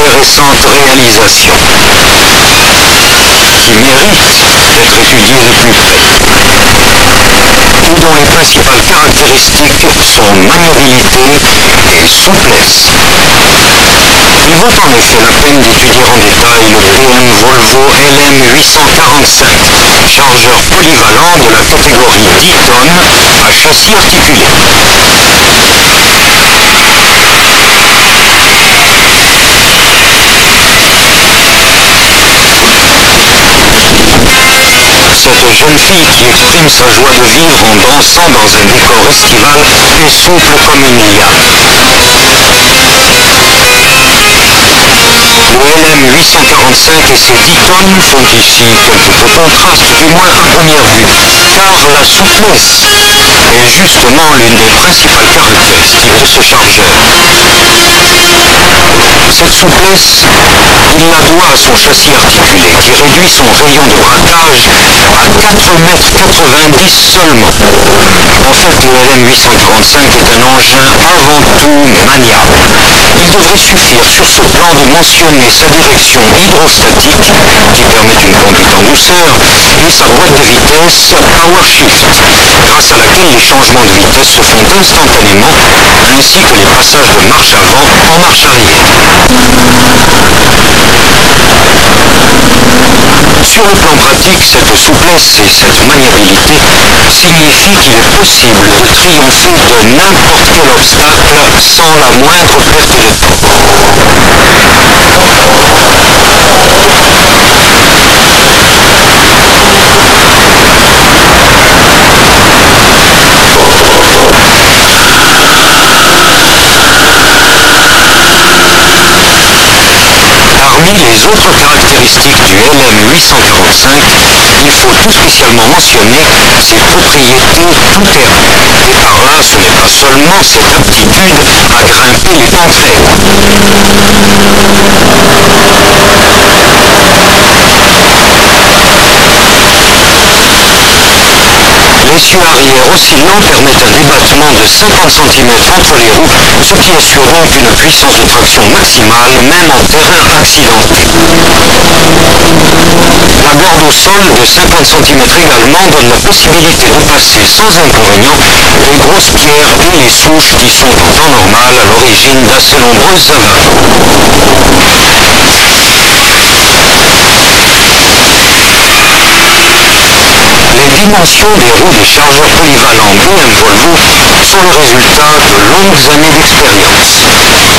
intéressante réalisation qui mérite d'être étudiée de plus près et dont les principales caractéristiques sont maniabilité et souplesse. Il vaut en effet la peine d'étudier en détail le PM Volvo LM845, chargeur polyvalent de la catégorie 10 tonnes à châssis articulé. Cette jeune fille qui exprime sa joie de vivre en dansant dans un décor estival est souple comme une liane. Le LM845 et ses 10 tonnes font ici quelques contrastes, du moins à première vue, car la souplesse est justement l'une des principales caractéristiques de ce chargeur. Cette souplesse, il la doit à son châssis articulé qui réduit son rayon de braquage à 4,90 m seulement. En fait, le LM845 est un engin avant tout maniable. Il devrait suffire sur ce plan de mentionner sa direction hydrostatique qui permet une conduite en douceur et sa boîte de vitesse Power Shift, grâce à laquelle les changements de vitesse se font instantanément ainsi que les passages de marche avant en marche arrière. Sur le plan pratique, cette souplesse et cette maniabilité signifient qu'il est possible de triompher de n'importe quel obstacle sans la moindre perte de temps. Parmi les autres caractéristiques du LM845, il faut tout spécialement mentionner ses propriétés tout-terrain. Et par là, ce n'est pas seulement cette aptitude à grimper les pentes raides. L'essieu arrière oscillant permet un débattement de 50 cm entre les roues, ce qui assure donc une puissance de traction maximale, même en terrain accidenté. La garde au sol de 50 cm également donne la possibilité de passer sans inconvénient les grosses pierres et les souches qui sont en temps normal à l'origine d'assez nombreuses avaries. Les dimensions des roues des chargeurs polyvalents BM Volvo sont le résultat de longues années d'expérience.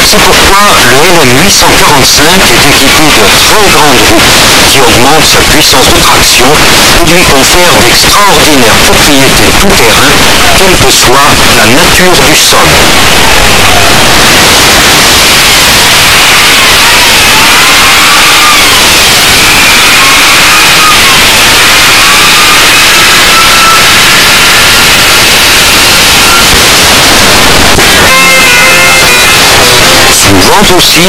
C'est pourquoi le LM845 est équipé de très grandes roues qui augmentent sa puissance de traction et lui confèrent d'extraordinaires propriétés tout-terrain, quelle que soit la nature du sol. Souvent aussi,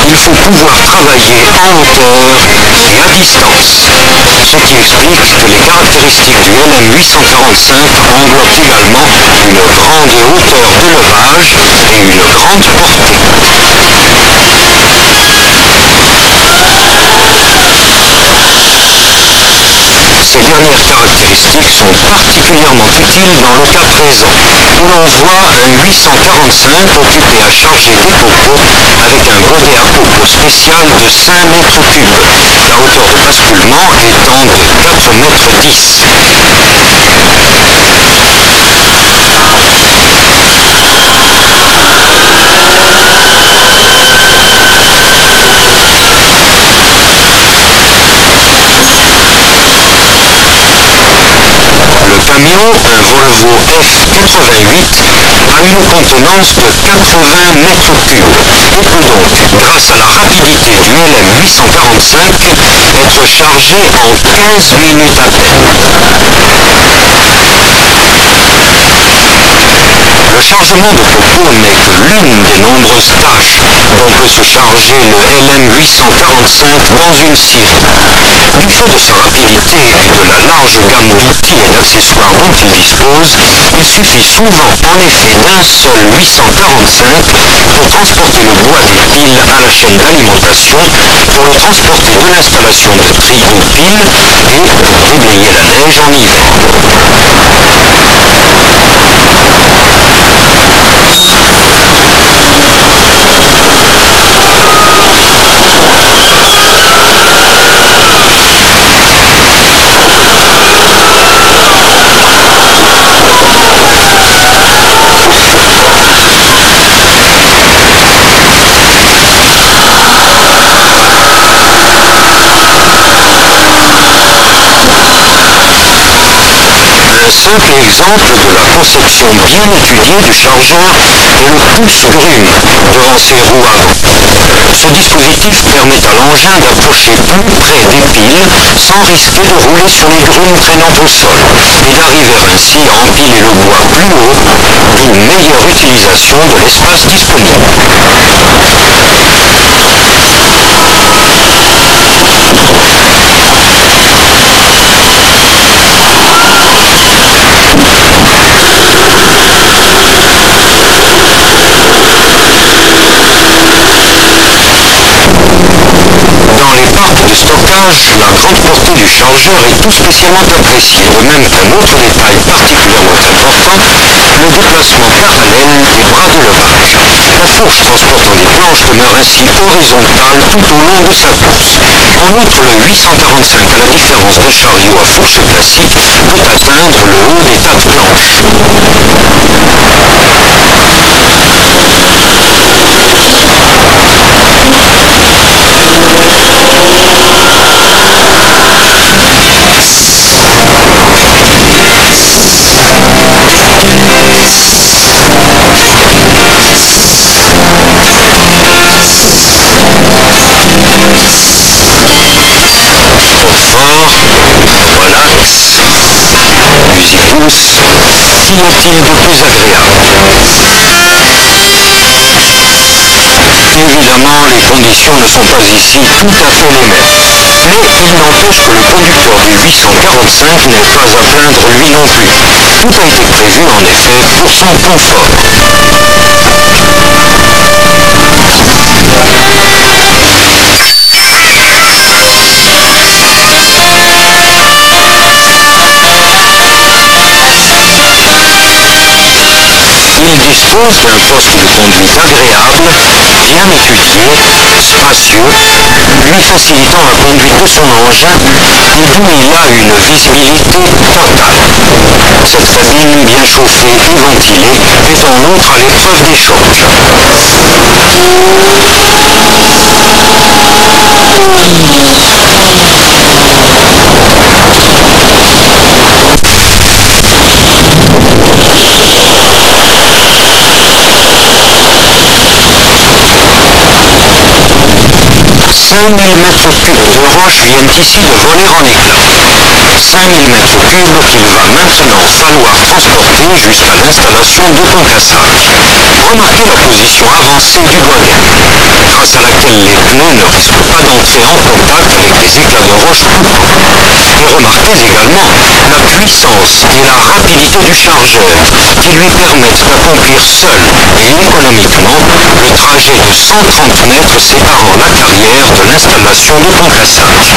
il faut pouvoir travailler en hauteur et à distance, ce qui explique que les caractéristiques du LM845 englobent également une grande hauteur de levage et une grande portée. Ces dernières caractéristiques sont particulièrement utiles dans le cas présent, où l'on voit un 845 occupé à charger des cocos avec un godet à coco spécial de 5 mètres cubes, la hauteur de basculement étant de 4 mètres 10. Le camion, un Volvo F88, a une contenance de 80 mètres cubes et peut donc, grâce à la rapidité du LM845, être chargé en 15 minutes à peine. Le chargement de coco n'est que l'une des nombreuses tâches dont peut se charger le LM845 dans une scierie. Du fait de sa rapidité et de la large gamme d'outils et d'accessoires dont il dispose, il suffit souvent en effet d'un seul 845 pour transporter le bois des piles à la chaîne d'alimentation, pour le transporter de l'installation de tri aux piles et pour déblayer la neige en hiver. Un simple exemple de la conception bien étudiée du chargeur est le pousse-grume devant ses roues avant. Ce dispositif permet à l'engin d'approcher plus près des piles sans risquer de rouler sur les grumes traînant au sol et d'arriver ainsi à empiler le bois plus haut, d'où meilleure utilisation de l'espace disponible. Dans les parcs de stockage, la grande portée du chargeur est tout spécialement appréciée, de même qu'un autre détail particulièrement important, le déplacement parallèle des bras de levage. La fourche transportant des planches demeure ainsi horizontale tout au long de sa course. En outre, le 845, à la différence d'un chariot à fourche classique, peut atteindre le haut des tas de planches. Qu'y a-t-il de plus agréable? Évidemment, les conditions ne sont pas ici tout à fait les mêmes. Mais il n'empêche que le conducteur du 845 n'est pas à plaindre lui non plus. Tout a été prévu en effet pour son confort. Il dispose d'un poste de conduite agréable, bien étudié, spacieux, lui facilitant la conduite de son engin et d'où il a une visibilité totale. Cette cabine bien chauffée et ventilée est en outre à l'épreuve des chocs. Cinq mille mètres cubes de roches viennent ici de voler en éclats. 5000 mètres cubes qu'il va maintenant falloir transporter jusqu'à l'installation de concassage. Remarquez la position avancée du bonnet, grâce à laquelle les pneus ne risquent pas d'entrer en contact avec les éclats de roche coupants. Et remarquez également la puissance et la rapidité du chargeur qui lui permettent d'accomplir seul et économiquement le trajet de 130 mètres séparant la carrière de l'installation de concassage.